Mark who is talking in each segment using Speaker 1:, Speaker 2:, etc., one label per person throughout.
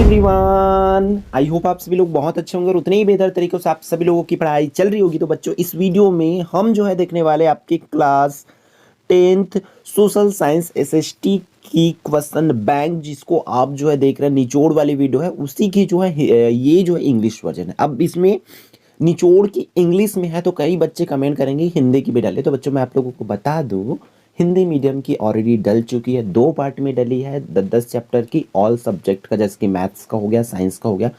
Speaker 1: Everyone, I hope आप सभी लोग बहुत अच्छे होंगे और उतने ही बेहतर तरीकों से आप सभी लोगों की पढ़ाई चल रही होगी। तो बच्चों, इस वीडियो में हम जो है देखने वाले आपकी class 10th social science SST की क्वेश्चन बैंक, जिसको आप जो है देख रहे हैं निचोड़ वाली वीडियो है, उसी की जो है ये जो है इंग्लिश वर्जन है। अब इसमें निचोड़ की इंग्लिश में है तो कई बच्चे कमेंट करेंगे हिंदी की भी डाले। तो बच्चों, मैं आप लोगों को बता दूं, हिंदी मीडियम की ऑलरेडी डल चुकी है, 2 पार्ट में डली है 10-10 चैप्टर की, ऑल सब्जेक्ट का, जैसे कि मैथ्स का हो गया, साइंस का हो गया,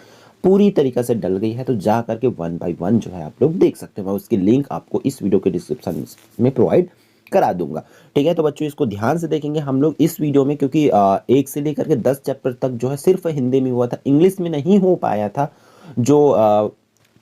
Speaker 1: पूरी तरीक़ा से डल गई है। तो जा करके 1 बाय 1 जो है आप लोग देख सकते हैं। मैं उसकी लिंक आपको इस वीडियो के डिस्क्रिप्शन में प्रोवाइड करा दूंगा। ठीक है, तो बच्चों इसको ध्यान से देखेंगे हम लोग इस वीडियो में, क्योंकि 1 से लेकर के 10 चैप्टर तक जो है सिर्फ हिंदी में हुआ था, इंग्लिश में नहीं हो पाया था, जो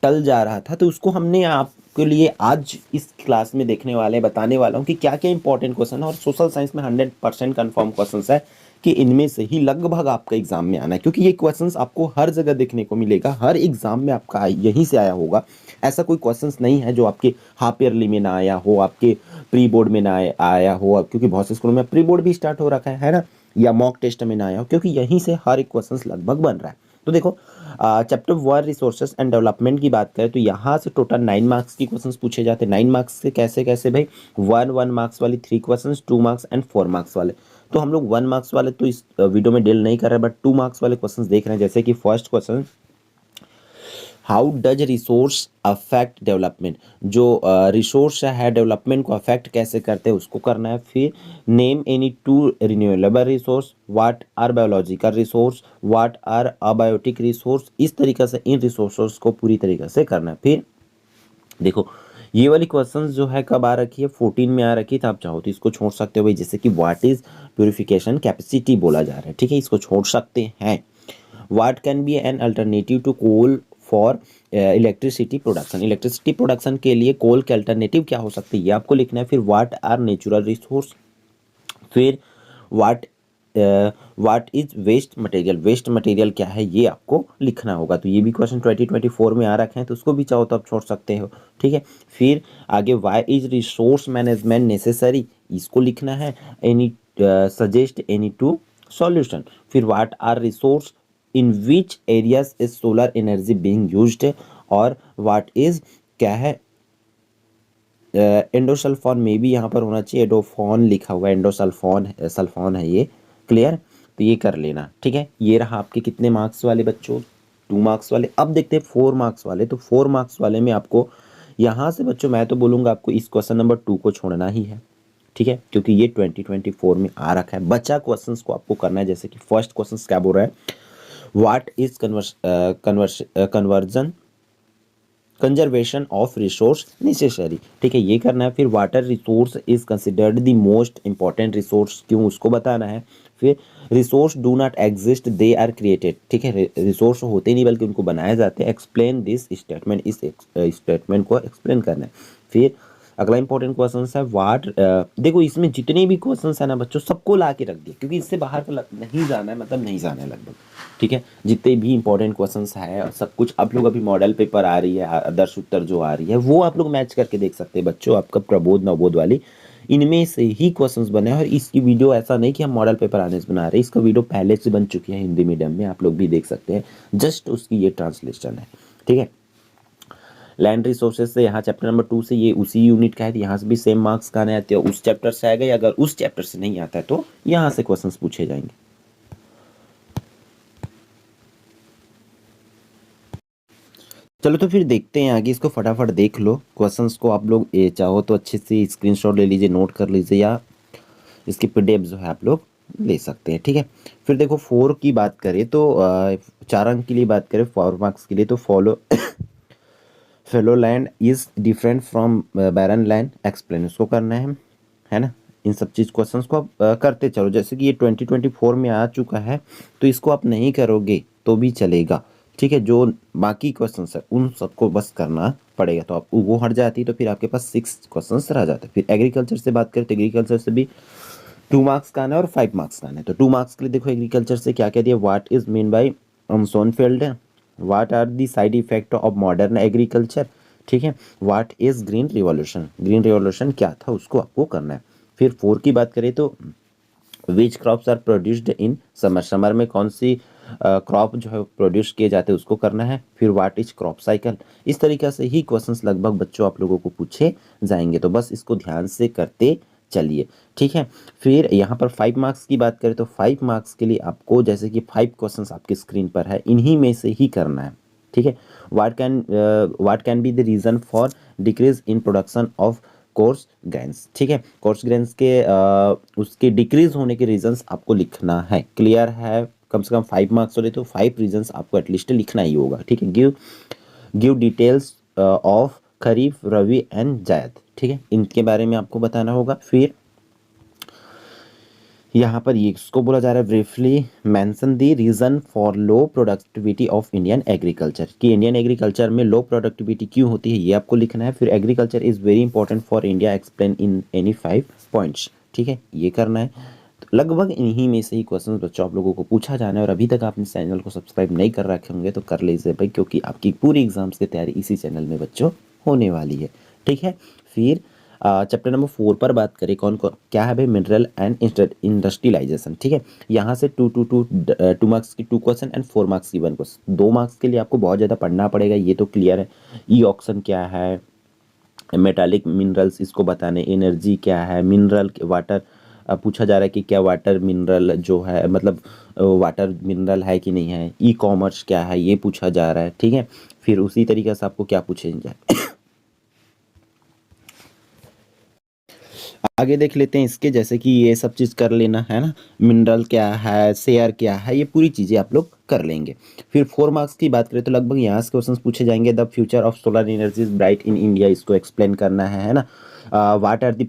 Speaker 1: टल जा रहा था। तो उसको हमने आपके लिए आज इस क्लास में देखने वाले, बताने वाला हूँ कि क्या क्या इंपॉर्टेंट क्वेश्चन है। और सोशल साइंस में 100% कन्फर्म क्वेश्चन है कि इनमें से ही लगभग आपका एग्जाम में आना है, क्योंकि ये क्वेश्चंस आपको हर जगह देखने को मिलेगा, हर एग्जाम में आपका यहीं से आया होगा। ऐसा कोई क्वेश्चंस नहीं है जो आपके हाफ ईयरली में ना आया हो, आपके प्री बोर्ड में ना आया हो, क्योंकि बहुत से स्कूलों में प्री बोर्ड भी स्टार्ट हो रखा है ना, या मॉक टेस्ट में ना आया हो, क्योंकि यहीं से हर एक क्वेश्चन लगभग बन रहा है। तो देखो, चैप्टर 1 रिसोर्सेज एंड डेवलपमेंट की बात करें तो यहाँ से टोटल 9 मार्क्स की क्वेश्चंस पूछे जाते हैं। 9 मार्क्स से कैसे कैसे भाई, 1 मार्क्स वाली 3 क्वेश्चंस, 2 मार्क्स एंड 4 मार्क्स वाले। तो हम लोग 1 मार्क्स वाले तो इस वीडियो में डील नहीं कर रहे, बट 2 मार्क्स वाले क्वेश्चंस देख रहे हैं। जैसे कि first question, how does resource affect development, जो रिसोर्स है डेवलपमेंट को अफेक्ट कैसे करते हैं उसको करना है। फिर name any 2 renewable resource, what are biological resource, what are abiotic resource. इस तरीके से इन रिसोर्सेज को पूरी तरीके से करना है। फिर देखो, ये वाली क्वेश्चंस जो है कब आ रखी है, 14 में आ रखी है, तो आप चाहो तो इसको छोड़ सकते हो भाई। जैसे कि व्हाट इज प्यूरिफिकेशन कैपेसिटी बोला जा रहा है, ठीक है, इसको छोड़ सकते हैं। What can be an alternative to coal for electricity production, electricity production के लिए कोल के अल्टरनेटिव क्या हो सकती है, ये आपको लिखना है। फिर व्हाट आर नेचुरल रिसोर्स, फिर what what is waste material, waste material क्या है ये आपको लिखना होगा। तो ये भी क्वेश्चन 2024 में आ रखे हैं, तो उसको भी चाहो तो आप छोड़ सकते हो, ठीक है। फिर आगे, why is resource management necessary, इसको लिखना है। Any suggest any two solution. फिर what are resource in which areas is solar energy being used, और व्हाट इज क्या है, एंडोसल्फॉन में भी यहाँ पर होना चाहिए, एडोफॉन लिखा हुआ है, एंडोसल्फॉन सल्फॉन है ये, क्लियर। तो ये कर लेना, ठीक है। ये रहा आपके कितने मार्क्स वाले बच्चों, 2 मार्क्स वाले। अब देखते हैं 4 मार्क्स वाले। तो 4 मार्क्स वाले में आपको यहाँ से बच्चों, मैं तो बोलूँगा आपको इस क्वेश्चन नंबर 2 को छोड़ना ही है, ठीक है, क्योंकि ये 2024 में आ रखा है। बचा क्वेश्चंस को आपको करना है। जैसे कि फर्स्ट क्वेश्चन क्या बोल रहा है, what is conversion conservation of resource necessary, ठीक है, ये करना है। फिर water resource is considered the most important resource, क्यों, उसको बताना है। फिर resource do not exist, they are created, ठीक है, रिसोर्स होते नहीं बल्कि उनको बनाए जाते हैं। एक्सप्लेन दिस स्टेटमेंट, इस स्टेटमेंट को एक्सप्लेन करना है। फिर अगला इंपॉर्टेंट क्वेश्चन है व्हाट, देखो इसमें जितने भी क्वेश्चन है ना बच्चों, सबको ला के रख दिया, क्योंकि इससे बाहर तो नहीं जाना है, मतलब नहीं जाना है लगभग, ठीक है। जितने भी इंपॉर्टेंट क्वेश्चंस है सब कुछ आप लोग, अभी मॉडल पेपर आ रही है, आदर्श उत्तर जो आ रही है, वो आप लोग मैच करके देख सकते हैं बच्चों। आपका प्रबोध नवबोध वाली, इनमें से ही क्वेश्चंस बने हैं। और इसकी वीडियो ऐसा नहीं कि हम मॉडल पेपर आने से बना रहे हैं, इसका वीडियो पहले से बन चुकी है हिंदी मीडियम में, आप लोग भी देख सकते हैं, जस्ट उसकी ये ट्रांसलेशन है, ठीक है। लैंड रिसोर्सेज से यहाँ चैप्टर नंबर 2 से, ये उसी यूनिट का है, यहाँ से भी सेम मार्क्स का आने आते हैं, उस चैप्टर से आएगा, या अगर उस चैप्टर से नहीं आता है तो यहाँ से क्वेश्चंस पूछे जाएंगे। चलो तो फिर देखते हैं आगे, इसको फटाफट देख लो क्वेश्चंस को। आप लोग ये चाहो तो अच्छे से स्क्रीनशॉट ले लीजिए, नोट कर लीजिए, या इसकी पीडीएफ जो है आप लोग ले सकते हैं, ठीक है। फिर देखो 4 की बात करें तो 4 अंक के लिए बात करें, 4 मार्क्स के लिए, तो follow fellow land is different from barren land, explain, उसको करना है ना। इन सब चीज़ क्वेश्चंस को आप करते चलो। जैसे कि ये 2024 में आ चुका है, तो इसको आप नहीं करोगे तो भी चलेगा, ठीक है। जो बाकी क्वेश्चंस है उन सबको बस करना पड़ेगा, तो आप वो हट जाती है, तो फिर आपके पास 6 क्वेश्चंस रह जाते हैं। फिर एग्रीकल्चर से बात करें तो एग्रीकल्चर से भी 2 मार्क्स का आना है और 5 मार्क्स का आना है। तो 2 मार्क्स के लिए देखो एग्रीकल्चर से क्या क्या दिया, what is mean by sown field, what are the side effect of modern agriculture, ठीक है। What is green revolution, green revolution क्या था उसको आपको करना है। फिर 4 की बात करें तो which crops are produced in summer, summer में कौन सी क्रॉप जो है प्रोड्यूस किए जाते हैं उसको करना है। फिर व्हाट इज क्रॉप साइकिल। इस तरीके से ही क्वेश्चंस लगभग बच्चों आप लोगों को पूछे जाएंगे, तो बस इसको ध्यान से करते चलिए, ठीक है। फिर यहाँ पर 5 मार्क्स की बात करें तो 5 मार्क्स के लिए आपको जैसे कि 5 क्वेश्चंस आपकी स्क्रीन पर है, इन्हीं में से ही करना है, ठीक है। What can be the reason for decrease in production of course grains, ठीक है। कोर्स ग्रेन्स के उसके डिक्रीज होने के रीजंस आपको लिखना है। क्लियर है? कम से कम 5 मार्क्स होते तो 5 रीजंस आपको एटलीस्ट लिखना ही होगा, ठीक है। Give details of kharif, rabi and zaid, ठीक है, इनके बारे में आपको बताना होगा। फिर यहाँ पर ये इसको बोला जा रहा है briefly mention the reason for low productivity of Indian agriculture, कि इंडियन एग्रीकल्चर में लो प्रोडक्टिविटी क्यों होती है, ये आपको लिखना है। फिर agriculture is very important for India, explain in any 5 points, ठीक है, ये करना है। तो लगभग इन्हीं में से ही क्वेश्चन बच्चों आप लोगों को पूछा जाना है, और अभी तक आपने चैनल को सब्सक्राइब नहीं कर रखे होंगे तो कर लीजिए भाई, क्योंकि आपकी पूरी एग्जाम्स की तैयारी इसी चैनल में बच्चों होने वाली है, ठीक है। फिर चैप्टर नंबर 4 पर बात करें, कौन कौन क्या है भाई, मिनरल एंड इंडस्ट्रियलाइजेशन, ठीक है। यहाँ से 2 मार्क्स की 2 क्वेश्चन एंड 4 मार्क्स की 1 क्वेश्चन। 2 मार्क्स के लिए आपको बहुत ज़्यादा पढ़ना पड़ेगा, ये तो क्लियर है। ई ऑक्शन क्या है, मेटालिक मिनरल्स इसको बताने, एनर्जी क्या है, मिनरल वाटर पूछा जा रहा है कि क्या वाटर मिनरल जो है मतलब वाटर मिनरल है कि नहीं है, ई कॉमर्स क्या है ये पूछा जा रहा है, ठीक है। फिर उसी तरीके से आपको क्या पूछे जाए आगे देख लेते हैं इसके, जैसे कि ये सब चीज़ कर लेना है ना, मिनरल क्या है, शेयर क्या है, ये पूरी चीज़ें आप लोग कर लेंगे। फिर 4 मार्क्स की बात करें तो लगभग यहाँ से क्वेश्चंस पूछे जाएंगे। The future of solar energy is bright in India, इसको एक्सप्लेन करना है ना। What are the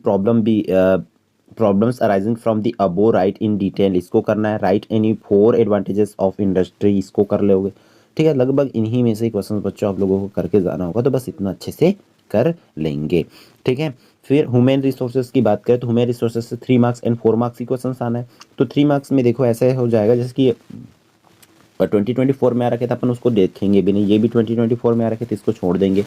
Speaker 1: problems arising from the above, write in detail, इसको करना है। Write any 4 advantages of industry, इसको कर लोगे, ठीक है। लगभग इन्हीं में से क्वेश्चन बच्चों आप लोगों को करके जाना होगा, तो बस इतना अच्छे से कर लेंगे, ठीक है। फिर ह्यूमन रिसोर्सेज की बात करें तो ह्यूमन रिसोर्सेज से 3 मार्क्स एंड 4 मार्क्स की क्वेश्चन आना है। तो 3 मार्क्स में देखो ऐसे हो जाएगा जैसे कि 2024 में आ रखे थे, अपन उसको देखेंगे भी नहीं, ये भी 2024 में आ रखे थे, इसको छोड़ देंगे।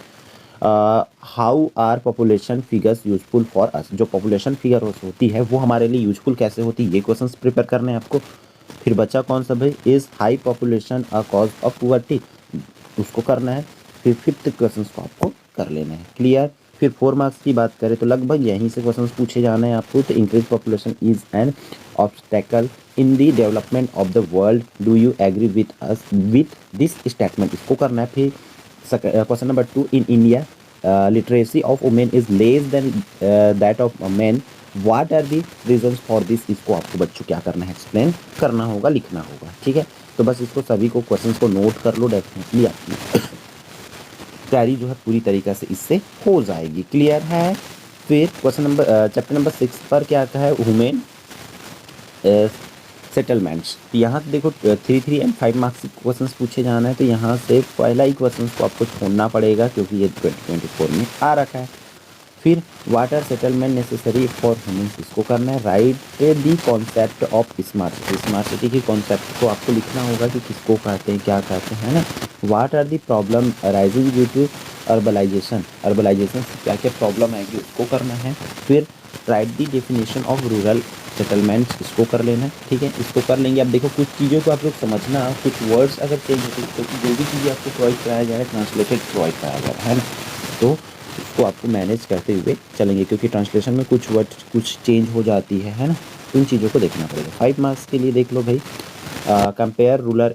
Speaker 1: How are population figures useful for us, जो पॉपुलेशन फिगर होती है वो हमारे लिए यूजफुल कैसे होती है, ये क्वेश्चन प्रिपेयर करने हैं आपको। फिर बचा कौन सा भाई, is high population a cause of poverty, उसको करना है। फिर 5th क्वेश्चन को आपको कर लेना है, क्लियर। फिर 4 मार्क्स की बात करें तो लगभग यहीं से क्वेश्चन पूछे जाना है आपको। तो increase population is an obstacle in the development of the world, do you agree with us with this statement, इसको करना है। फिर question number 2, in India literacy of women is less than that of man, what are the reasons for this, इसको आपको बच्चों क्या करना है, एक्सप्लेन करना होगा, लिखना होगा, ठीक है। तो बस इसको सभी को क्वेश्चंस को नोट कर लो, डेफिनेटली आपकी तैयारी जो है पूरी तरीके से इससे हो जाएगी, क्लियर है। फिर क्वेश्चन नंबर चैप्टर नंबर 6 पर क्या कहा है, वुमेन सेटलमेंट्स। तो यहाँ से देखो 3 एंड 5 मार्क्स क्वेश्चन पूछे जाना है, तो यहाँ से पहला ही क्वेश्चन को आपको छोड़ना पड़ेगा क्योंकि ये 2024 में आ रखा है। फिर water settlement necessary for humans, इसको करना है। Right the concept of smart city, smart city की कॉन्सेप्ट को आपको लिखना होगा कि किसको कहते हैं, क्या कहते हैं ना। What are the problem arising due to urbanization, urbanization से क्या क्या प्रॉब्लम आएगी उसको करना है। फिर write the definition of rural settlements, इसको कर लेना है, ठीक है। इसको कर लेंगे। अब देखो कुछ चीज़ों को आप लोग समझना, कुछ वर्ड्स अगर चेंज होते हैं तो जो भी चीज़ें आपको प्रोवाइड कराया जा रहा है ट्रांसलेटेड प्रोवाइड कराया जा रहा है ना, तो उसको आपको मैनेज करते हुए चलेंगे, क्योंकि ट्रांसलेशन में कुछ वर्ड कुछ चेंज हो जाती है ना, उन चीज़ों को देखना पड़ेगा। 5 मार्क्स के लिए देख लो भाई, compare rural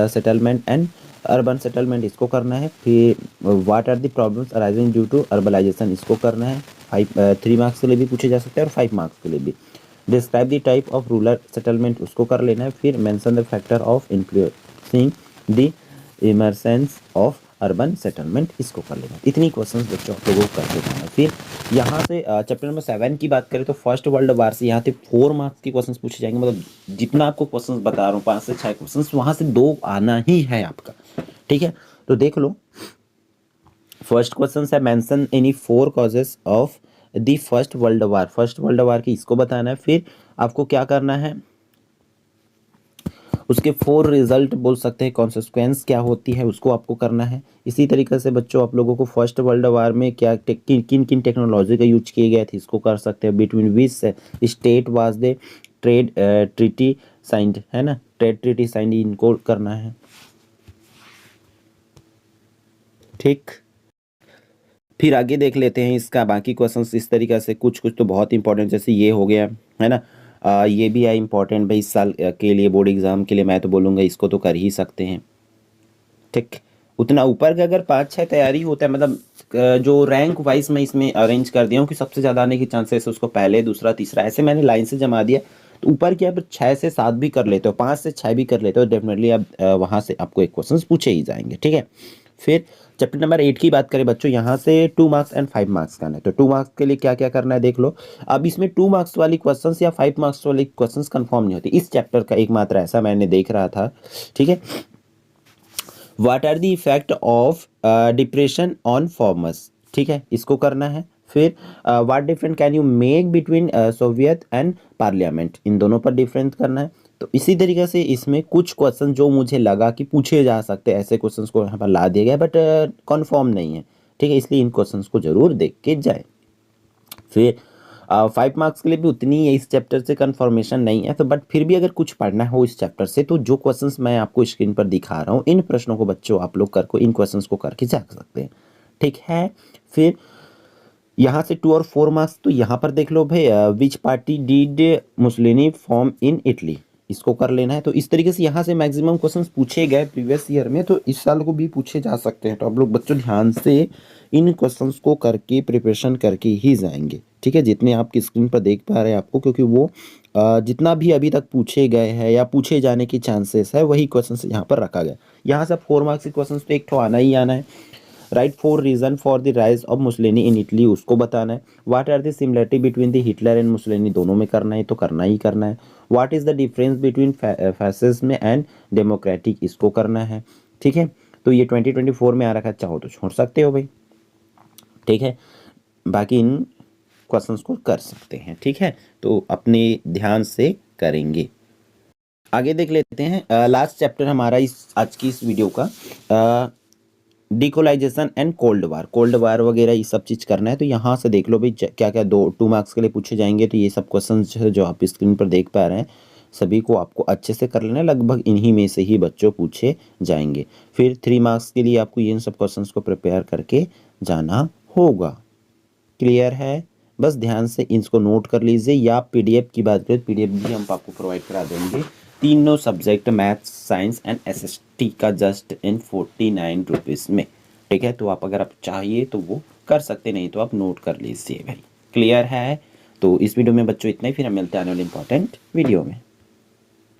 Speaker 1: settlement and urban settlement, इसको करना है। फिर what are the problems arising due to urbanization, इसको करना है। 3 मार्क्स के लिए भी पूछे जा सकते हैं और 5 मार्क्स के लिए भी। Describe the type of rural settlement, उसको कर लेना है। फिर mention the factor of influencing the emergence of urban settlement, इसको कर लेना। इतनी क्वेश्चंस बच्चों आप लोगों को करके जाना। फिर यहाँ से चैप्टर नंबर 7 की बात करें तो फर्स्ट वर्ल्ड वार से यहाँ से 4 मार्क्स के क्वेश्चंस पूछे जाएंगे। मतलब जितना आपको क्वेश्चंस बता रहा हूँ 5 से 6 क्वेश्चंस, वहाँ से 2 आना ही है आपका, ठीक है। तो देख लो, फर्स्ट क्वेश्चन है mention any 4 causes of the first world war, first world war की इसको बताना है। फिर आपको क्या करना है, उसके 4 रिजल्ट बोल सकते हैं, कॉन्सिक्वेंस क्या होती है उसको आपको करना है। इसी तरीके से बच्चों आप लोगों को फर्स्ट वर्ल्ड वार में क्या किन किन टेक्नोलॉजी का यूज किए गए थे इसको कर सकते हैं। Between which state was the trade treaty signed है ना, ट्रेड ट्रीटी साइंड इनको करना है। ठीक, फिर आगे देख लेते हैं इसका बाकी क्वेश्चंस इस तरीके से, कुछ कुछ तो बहुत इंपॉर्टेंट, जैसे ये हो गया है ना। ये भी है इंपॉर्टेंट भाई, इस साल के लिए बोर्ड एग्जाम के लिए मैं तो बोलूँगा इसको तो कर ही सकते हैं। ठीक, उतना ऊपर का अगर 5-6 तैयारी होता है, मतलब जो रैंक वाइज मैं इसमें अरेंज कर दिया हूँ कि सबसे ज़्यादा आने की चांसेस है उसको पहले, दूसरा, तीसरा, ऐसे मैंने लाइन से जमा दिया। तो ऊपर की आप 6 से 7 भी कर लेते हो, 5 से 6 भी कर लेते हो, डेफिनेटली अब वहाँ से आपको एक क्वेश्चन पूछे ही जाएंगे। ठीक है, फिर चैप्टर नंबर 8 की बात करें बच्चों, यहाँ से 2 मार्क्स एंड 5 मार्क्स का है। तो 2 मार्क्स के लिए क्या क्या करना है देख लो। अब इसमें 2 मार्क्स वाली क्वेश्चंस या 5 मार्क्स वाली क्वेश्चंस कंफर्म नहीं होती, इस चैप्टर का एकमात्र ऐसा मैंने देख रहा था। ठीक है, what are the effect of depression on farmers, ठीक है, इसको करना है। फिर what different can you make between soviet and parliament, इन दोनों पर डिफरेंस करना है। तो इसी तरीके से इसमें कुछ क्वेश्चन जो मुझे लगा कि पूछे जा सकते हैं, ऐसे क्वेश्चंस को यहाँ पर ला दिया गया, बट कन्फर्म नहीं है। ठीक है, इसलिए इन क्वेश्चंस को जरूर देख के जाए। फिर 5 मार्क्स के लिए भी उतनी है, इस चैप्टर से कंफर्मेशन नहीं है, तो बट फिर भी अगर कुछ पढ़ना हो इस चैप्टर से, तो जो क्वेश्चंस मैं आपको स्क्रीन पर दिखा रहा हूँ, इन प्रश्नों को बच्चों आप लोग करके इन क्वेश्चंस को करके जा सकते हैं। ठीक है, फिर यहाँ से 2 और 4 मार्क्स तो यहाँ पर देख लो भाई, which party did Mussolini form in Italy, इसको कर लेना है। तो इस तरीके से यहाँ से मैक्सिमम क्वेश्चंस पूछे गए प्रीवियस ईयर में, तो इस साल को भी पूछे जा सकते हैं। तो आप लोग बच्चों ध्यान से इन क्वेश्चंस को करके प्रिपरेशन करके ही जाएंगे। ठीक है, जितने आपकी स्क्रीन पर देख पा रहे हैं आपको, क्योंकि वो जितना भी अभी तक पूछे गए हैं या पूछे जाने की चांसेस है, वही क्वेश्चन यहाँ पर रखा गया। यहाँ से 4 मार्क्स के क्वेश्चन तो एक तो आना ही आना है। Write 4 reason for the rise of Mussolini in Italy, उसको बताना है। What are the similarity between the Hitler and Mussolini, दोनों में करना है तो करना ही करना है। What is the difference between fascism and democratic, इसको करना है। ठीक है, तो ये 2024 में आ रखा है, चाहो तो छोड़ सकते हो भाई। ठीक है, बाकी इन क्वेश्चंस को कर सकते हैं। ठीक है, तो अपने ध्यान से करेंगे। आगे देख लेते हैं लास्ट चैप्टर हमारा इस आज की इस वीडियो का, डिकोलाइजेशन एंड कोल्ड वार वगैरह ये सब चीज़ करना है। तो यहाँ से देख लो भाई क्या क्या 2 मार्क्स के लिए पूछे जाएंगे। तो ये सब क्वेश्चन जो आप स्क्रीन पर देख पा रहे हैं, सभी को आपको अच्छे से कर लेना है, लगभग इन्हीं में से ही बच्चों पूछे जाएंगे। फिर 3 मार्क्स के लिए आपको इन सब क्वेश्चंस को प्रिपेयर करके जाना होगा। क्लियर है, बस ध्यान से इसको नोट कर लीजिए। या पीडीएफ की बात करें, पीडीएफ भी हम आपको प्रोवाइड करा देंगे, तीनों subject maths, science and SST का जस्ट इन 49 रुपीज़ में। ठीक है, तो आप अगर आप चाहिए तो वो कर सकते, नहीं तो आप नोट कर लीजिए भाई। क्लियर है, तो इस वीडियो में बच्चों इतना ही, फिर हम मिलते हैं आने वाले इंपॉर्टेंट वीडियो में।